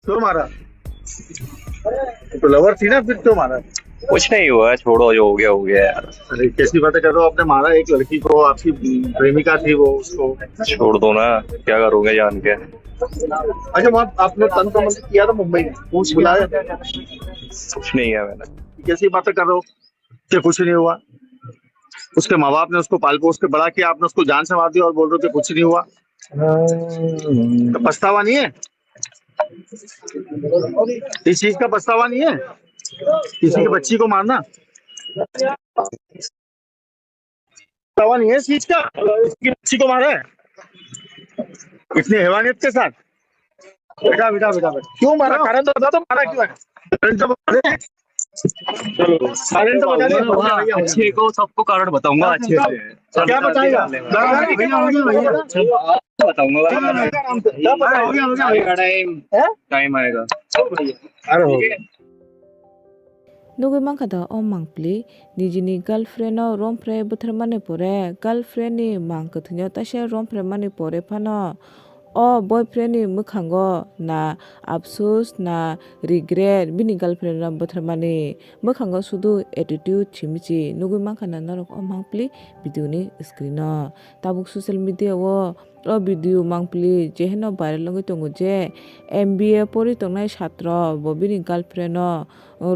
क्यों मारा? तो लवर थी ना, फिर क्यों मारा? कुछ नहीं हुआ, छोड़ो, जो हो गया हो गया यार। अरे कैसी बातें कर रहे हो? आपने मारा एक लड़की को, आपकी प्रेमिका थी वो, उसको। छोड़ दो ना, क्या करोगे जान के। अच्छा, वहाँ आपने तन तो मतलब किया था मुंबई में, पूछ बुलाया? कुछ नहीं किया मैंने। कैसी बातें कर रहे हो कि कुछ नहीं हुआ? उसके माँ बाप ने उसको पाल पोस के बड़ा किया, आपने उसको जान से मार दिया और बोल रहे हो कि कुछ नहीं हुआ। तो पछतावा नहीं है? इस चीज का पछतावा नहीं है? किसी की बच्ची को मारना पछतावा नहीं है इस चीज का? उसकी बच्ची को मारा है इतनी हैवानियत के साथ? बेटा बेटा बेटा बेटा, क्यों मारा? कारण तो बता दो, मारा क्यों है? कारण तो बता दे। कारण तो बता दे। अच्छे को सबको कारण बताऊंगा अच्छे से। क्या बताएगा? बताऊंगा। टाइम आएगा। अरे हो गया। Nugui mangkata o mangpli nijini girlfriend o rompre butharmani pore girlfriend ni mang kathunyo tasya rompre mani pore phano o boyfriend ni mukhango na afsus na regret bini girlfriend ram butharmani mukhango sudu attitude chimichi nugui mangkana narok o mangpli video ni screen o tabuk social media o video mangpli jeheno viral longi tongo je MBA pori tongnai chhatro bo bini girlfriend o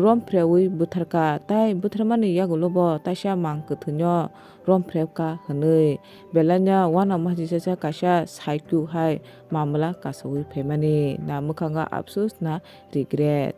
romphrekha butharka tai butharmani yagulobo tasya mang kathunyo romphrekha hwnwi belanya wana mahjisa kaisa saikyu hai mamala kasawi phaimani na mukanga afsus na regret.